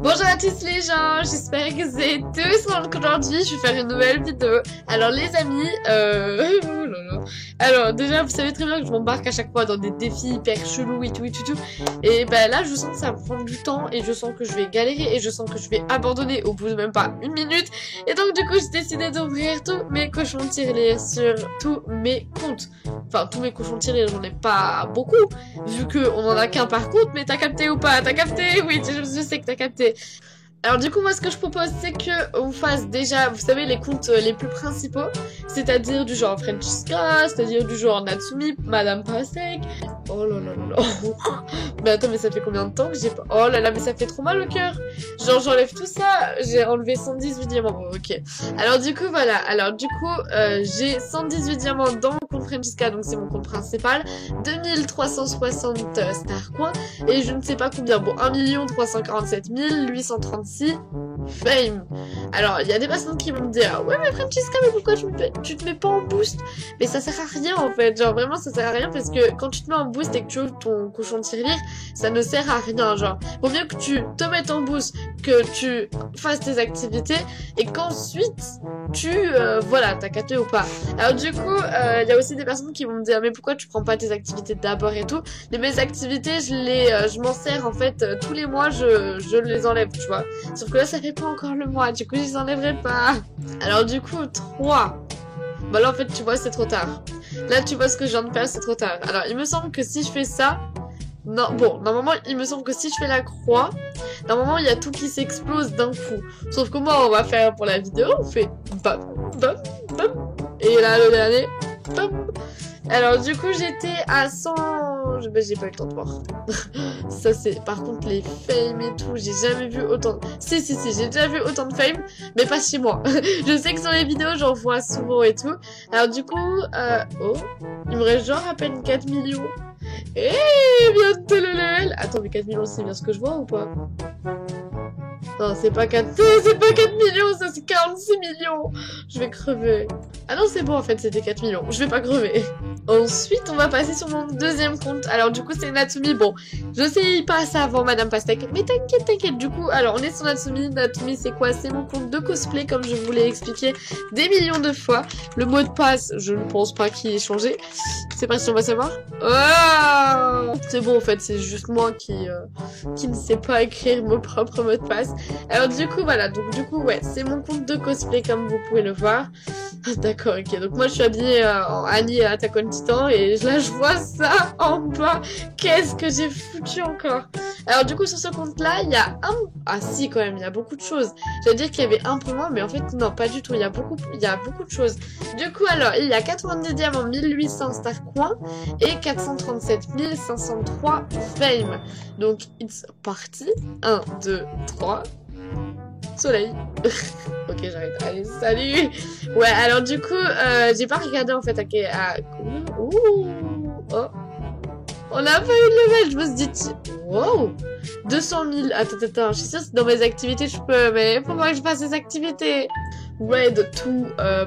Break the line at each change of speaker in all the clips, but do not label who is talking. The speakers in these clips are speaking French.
Bonjour à tous les gens, j'espère que vous êtes tous en aujourd'hui, je vais faire une nouvelle vidéo. Alors les amis, oh là là. Alors déjà vous savez très bien que je m'embarque à chaque fois dans des défis hyper chelous et tout. Et ben là je sens que ça va prendre du temps et je sens que je vais galérer et je sens que je vais abandonner au bout de même pas une minute. Et donc du coup j'ai décidé d'ouvrir tous mes cochons tirelires sur tous mes comptes. Enfin tous mes cochons tirelires, j'en ai pas beaucoup, vu qu'on en a qu'un par compte, mais t'as capté ou pas? T'as capté? Oui, je sais que t'as capté. Alors du coup moi ce que je propose c'est que on fasse déjà, vous savez, les comptes les plus principaux, c'est-à-dire du genre Francesca, c'est-à-dire du genre Natsumi, Madame Pasek. Oh là là là là. Mais attends, mais ça fait combien de temps que j'ai pas... Oh là là, mais ça fait trop mal au cœur. Genre j'enlève tout ça, j'ai enlevé 118 diamants. Bon, ok. Alors du coup voilà, j'ai 118 diamants dans mon compte Francesca, donc c'est mon compte principal, 2360 star coins et je ne sais pas combien, bon 1 347 836 fame. Alors il y a des personnes qui vont me dire ouais mais Francesca, mais pourquoi tu te mets pas en boost? Mais ça sert à rien en fait, genre vraiment ça sert à rien, parce que quand tu te mets en boost et que tu ouvres ton cochon de tirelire, ça ne sert à rien. Genre vaut mieux que tu te mettes en boost, que tu fasses tes activités et qu'ensuite voilà, t'as capté ou pas. Alors du coup il y a aussi des personnes qui vont me dire mais pourquoi tu prends pas tes activités d'abord et tout. Mais mes activités je m'en sers en fait tous les mois, je les enlève, tu vois. Sauf que là ça fait pas encore le mois, du coup je les enlèverai pas. Alors du coup 3. Bah là en fait tu vois c'est trop tard. Là tu vois ce que je viens de faire, c'est trop tard. Alors il me semble que si je fais ça, non, bon, normalement, il me semble que si je fais la croix, normalement, il y a tout qui s'explose d'un coup. Sauf que moi, on va faire pour la vidéo, on fait bam, bam, bam. Et là, le dernier, bam. Alors, du coup, j'étais à 100... j'ai pas eu le temps de voir. Ça, c'est... Par contre, les fame et tout, j'ai jamais vu autant... Si, j'ai déjà vu autant de fame, mais pas chez moi. Je sais que sur les vidéos, j'en vois souvent et tout. Alors, du coup, oh, il me reste genre à peine 4 millions. Et bientôt le level. Attends, mais 4 millions, c'est bien ce que je vois ou pas? Non, c'est pas 4 millions, ça c'est 46 millions. Je vais crever. Ah non, c'est bon en fait, c'était 4 millions. Je vais pas crever. Ensuite, on va passer sur mon deuxième compte. Alors du coup, c'est Natsumi. Bon, je sais, il passe avant Madame Pastek. Mais t'inquiète. Du coup, alors on est sur Natsumi. Natsumi, c'est quoi? C'est mon compte de cosplay, comme je vous l'ai expliqué des millions de fois. Le mot de passe, je ne pense pas qu'il ait changé. C'est pas si on va savoir. Oh, c'est bon en fait, c'est juste moi qui ne sais pas écrire mon propre mot de passe. Alors du coup voilà, donc du coup ouais, c'est mon compte de cosplay comme vous pouvez le voir. D'accord, ok, donc moi je suis habillée en Annie à Attack on Titan et là je vois ça en bas. Qu'est-ce que j'ai foutu encore? Alors du coup sur ce compte là il y a un... Ah si quand même, il y a beaucoup de choses. J'allais dire qu'il y avait un peu moins, mais en fait non, pas du tout, il y a beaucoup de choses. Du coup alors il y a 90 diamants, 1800 star coins et 437 503 fame. Donc it's parti. 1, 2, 3... Soleil. Ok, j'arrête. Allez, salut. Ouais, alors du coup, j'ai pas regardé en fait à... Ouh. Oh. On a pas eu de level, je me suis dit... Wow. 200 000. Attends, je suis sûre que dans mes activités, je peux... Mais faut moi que je fasse des activités. Red to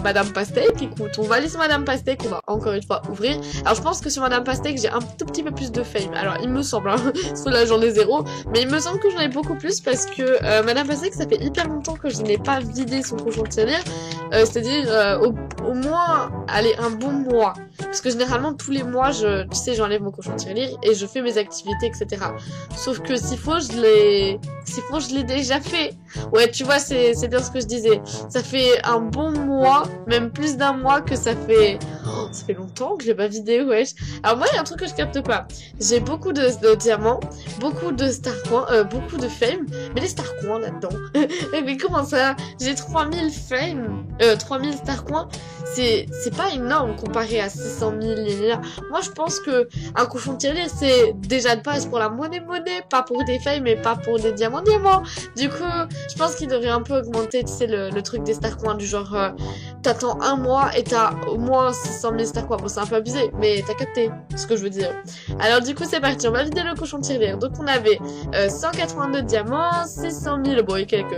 Madame Pastek. Écoute, on va aller sur Madame Pastek, on va encore une fois ouvrir. Alors je pense que sur Madame Pastek j'ai un tout petit peu plus de fame. Alors il me semble, hein, parce que là j'en ai 0, mais il me semble que j'en ai beaucoup plus parce que Madame Pastek, ça fait hyper longtemps que je n'ai pas vidé son cochon de tirelire. C'est-à-dire au moins, allez, un bon mois. Parce que généralement tous les mois, tu sais, j'enlève mon cochon de tirelire et je fais mes activités, etc. Sauf que s'il faut, je l'ai déjà fait. Ouais, tu vois, c'est bien ce que je disais. Ça fait un bon mois, même plus d'un mois que ça fait... Oh, ça fait longtemps que je l'ai pas vidé, wesh. Alors moi, il y a un truc que je capte pas. J'ai beaucoup de diamants, beaucoup de star coins, beaucoup de fame, mais les star coins là-dedans. Mais comment ça? J'ai 3000 fame, 3000 star coins. C'est pas énorme comparé à 600 000. Moi, je pense que un cochon de tirelire, c'est déjà de base pour la monnaie, pas pour des fame, mais pas pour des diamants. Du coup, je pense qu'il devrait un peu augmenter, tu sais, le truc des star coins, du genre, t'attends un mois et t'as au moins 600 000 star coins. Bon, c'est un peu abusé, mais t'as capté ce que je veux dire. Alors, du coup, c'est parti, on va vider le cochon de tirelire. Donc, on avait 182 diamants, 600 000, bon, et quelques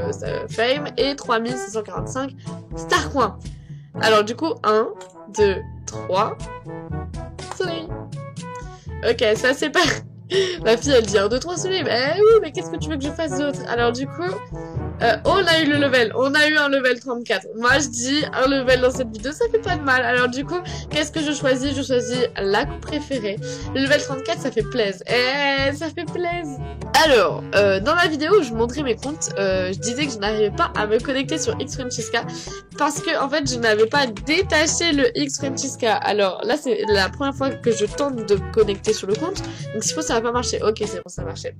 fame, et 3645 star coins. Alors, du coup, 1, 2, 3, soleil. Ok, ça c'est parti. Ma fille, elle dit 1, 2, 3 soleil. Mais oui, mais qu'est-ce que tu veux que je fasse d'autre? Alors du coup, on a eu le level. On a eu un level 34. Moi, je dis un level dans cette vidéo, ça fait pas de mal. Alors du coup, qu'est-ce que je choisis? Je choisis la coupe préférée. Le level 34, ça fait plaisir. Ça fait plaisir. Alors, dans la vidéo où je montrais mes comptes, je disais que je n'arrivais pas à me connecter sur X Francesca parce que en fait je n'avais pas détaché le X Francesca. Alors là c'est la première fois que je tente de me connecter sur le compte, donc si faut ça va pas marcher. Ok, c'est bon, ça marchait.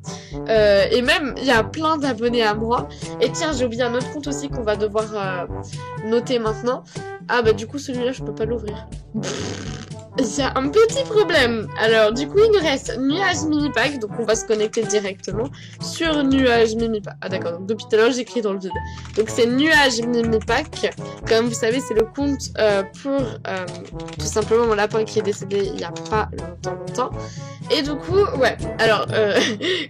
Et même il y a plein d'abonnés à moi. Et tiens, j'ai oublié un autre compte aussi qu'on va devoir noter maintenant. Ah bah du coup celui-là je peux pas l'ouvrir. Il y a un petit problème. Alors, du coup, il nous reste Nuage Mini Pack. Donc, on va se connecter directement sur Nuage Mini Pack. Ah, d'accord. Donc, depuis tout à l'heure, j'écris dans le vide. Donc, c'est Nuage Mini Pack. Comme vous savez, c'est le compte pour tout simplement mon lapin qui est décédé il y a pas longtemps. Et du coup, ouais. Alors,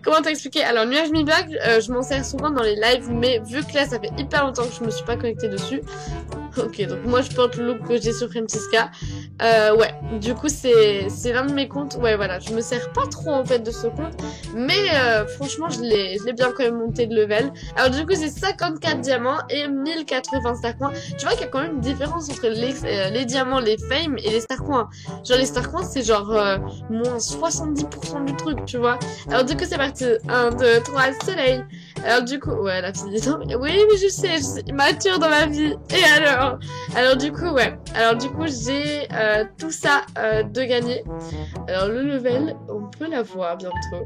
comment t'expliquer? Alors, Nuage Mini Pack, je m'en sers souvent dans les lives. Mais vu que là, ça fait hyper longtemps que je me suis pas connectée dessus. Ok, donc moi, je porte le look que j'ai sur Francesca. Ouais. Du coup, c'est l'un de mes comptes. Ouais, voilà, je me sers pas trop en fait de ce compte, mais franchement, je l'ai bien quand même monté de level. Alors du coup, c'est 54 diamants et 1080 star coins. Tu vois qu'il y a quand même une différence entre les diamants, les fames et les star coins. Genre les star coins, c'est genre moins 70% du truc, tu vois. Alors du coup, c'est parti. 1, 2, 3, soleil. Alors du coup, ouais, la fille dit non, mais oui, mais je sais, mature dans ma vie. Et alors du coup, ouais. Alors du coup, j'ai tout ça de gagner. Alors le level, on peut l'avoir bientôt.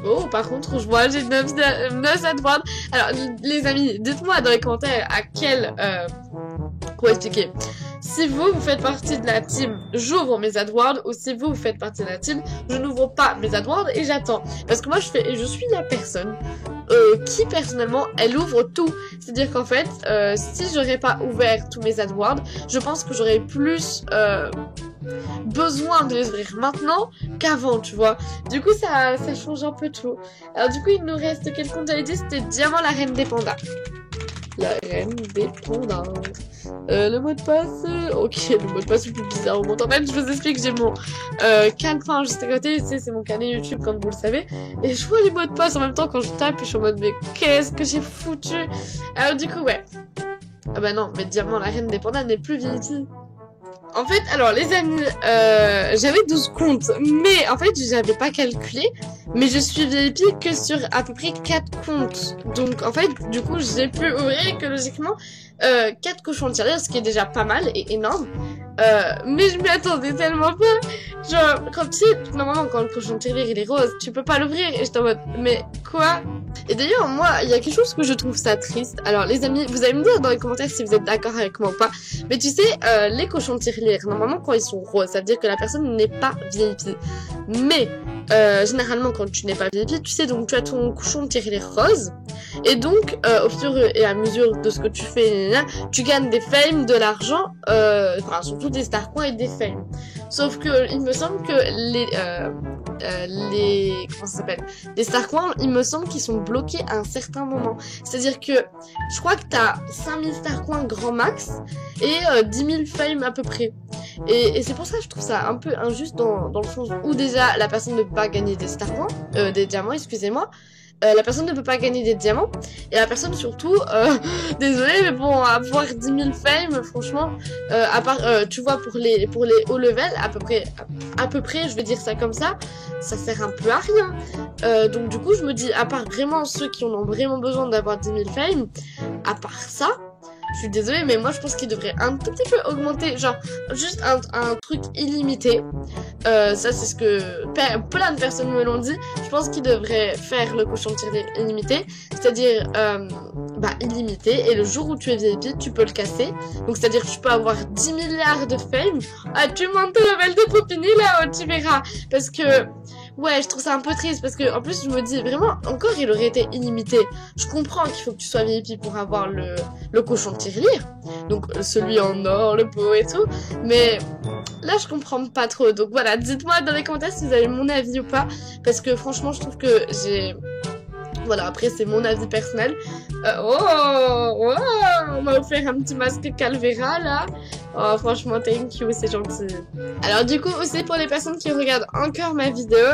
Oh, par contre, je vois, j'ai 9 adwards. Alors les amis, dites-moi dans les commentaires à quel... Comment expliquer? Si vous faites partie de la team, j'ouvre mes AdWords, ou si vous faites partie de la team, je n'ouvre pas mes AdWords et j'attends. Parce que moi, je suis la personne qui, personnellement, elle ouvre tout. C'est-à-dire qu'en fait, si j'aurais pas ouvert tous mes AdWords, je pense que j'aurais plus besoin de les ouvrir maintenant qu'avant, tu vois. Du coup, ça change un peu tout. Alors du coup, il nous reste quel compte j'avais dit? C'était Diamant la reine des pandas. La reine des pandas. Le mot de passe... Ok, le mot de passe est plus bizarre au monde. En fait, je vous explique, j'ai mon calepin juste à côté. Tu sais, c'est mon carnet YouTube, comme vous le savez. Et je vois les mots de passe en même temps quand je tape. Et je suis en mode, mais qu'est-ce que j'ai foutu? Alors du coup, ouais. Ah bah non, mais Diamant, la reine des pandas n'est plus VIP. En fait, alors les amis, j'avais 12 comptes, mais en fait, j'avais pas calculé, mais je suis VIP que sur à peu près 4 comptes. Donc, en fait, du coup, j'ai pu ouvrir que logiquement 4 cochons de tirelire, ce qui est déjà pas mal et énorme. Mais je m'y attendais tellement pas. Genre, comme si, normalement, quand le cochon de tirelire il est rose, tu peux pas l'ouvrir. Et j'étais en mode, mais quoi? Et d'ailleurs, moi, il y a quelque chose que je trouve ça triste. Alors, les amis, vous allez me dire dans les commentaires si vous êtes d'accord avec moi ou pas. Mais tu sais, les cochons de tirelire, normalement, quand ils sont roses, ça veut dire que la personne n'est pas VIP. Mais, généralement, quand tu n'es pas VIP, tu sais, donc tu as ton cochon de tirelire rose. Et donc, au fur et à mesure de ce que tu fais, tu gagnes des fames, de l'argent, enfin, surtout des star coins et des fames. Sauf que, il me semble que comment ça s'appelle? Les star coins, il me semble qu'ils sont bloqués à un certain moment. C'est-à-dire que, je crois que t'as 5000 star coins grand max et 10 000 fames à peu près. Et c'est pour ça que je trouve ça un peu injuste dans le sens où déjà la personne ne peut pas gagner des star coins, des diamants, excusez-moi. La personne ne peut pas gagner des diamants et la personne surtout désolé mais bon avoir 10 000 fames franchement à part tu vois pour les hauts level à peu près je vais dire ça comme ça sert un peu à rien donc du coup je me dis à part vraiment ceux qui en ont vraiment besoin d'avoir 10 000 fames à part ça je suis désolée, mais moi je pense qu'il devrait un tout petit peu augmenter, genre juste un truc illimité. Ça c'est ce que plein de personnes me l'ont dit. Je pense qu'il devrait faire le cochon de tirelire illimité, c'est-à-dire illimité. Et le jour où tu es VIP, tu peux le casser. Donc c'est-à-dire que tu peux avoir 10 milliards de fame. Ah, tu montes le level de Popini là-haut, tu verras. Parce que ouais, je trouve ça un peu triste parce que en plus je me dis vraiment encore il aurait été illimité. Je comprends qu'il faut que tu sois VIP pour avoir le cochon de tirelire. Donc celui en or, le pot et tout. Mais là je comprends pas trop. Donc voilà, dites-moi dans les commentaires si vous avez mon avis ou pas. Parce que franchement je trouve que Voilà, après c'est mon avis personnel. On m'a offert un petit masque Calvera là. Oh, franchement, thank you, c'est gentil. Alors du coup, aussi pour les personnes qui regardent encore ma vidéo,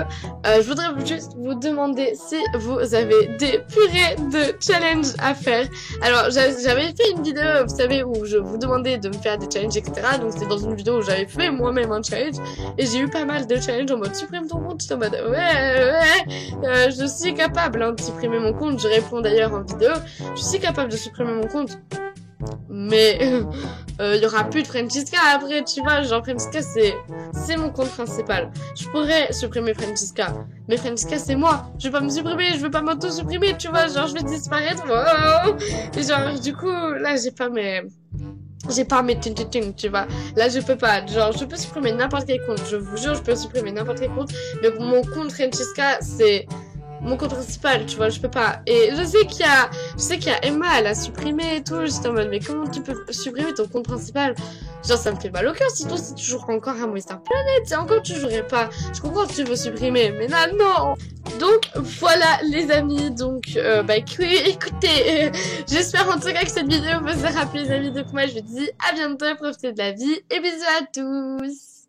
je voudrais juste vous demander si vous avez des purées de challenge à faire. Alors j'avais fait une vidéo, vous savez, où je vous demandais de me faire des challenges, etc. Donc c'était dans une vidéo où j'avais fait moi-même un challenge. Et j'ai eu pas mal de challenges en mode supprime ton compte. J'étais en mode je suis capable hein, de supprimer mon compte. Je réponds d'ailleurs en vidéo. Je suis capable de supprimer mon compte. Mais y aura plus de Francesca après, tu vois, genre Francesca c'est mon compte principal. Je pourrais supprimer Francesca, mais Francesca c'est moi. Je vais pas me supprimer, je veux pas m'auto-supprimer, tu vois, genre je vais disparaître. Oh. Et genre du coup là j'ai pas mes ting, tu vois. Là, je peux pas. Genre, je peux supprimer n'importe quel compte. Je vous jure, je peux supprimer n'importe quel compte. Mais mon compte Francesca, c'est mon compte principal, tu vois, je peux pas. Et je sais qu'il y a Emma, elle a supprimé et tout. J'étais en mode, mais comment tu peux supprimer ton compte principal? Genre, ça me fait mal au cœur. Si toi, si tu joueras encore à Monster Planet, c'est encore tu jouerais pas. Je comprends que tu veux supprimer, mais là, non. Donc, voilà, les amis. Donc, écoutez, j'espère en tout cas que cette vidéo vous a rappelé les amis. Donc, moi, je vous dis à bientôt, profitez de la vie et bisous à tous.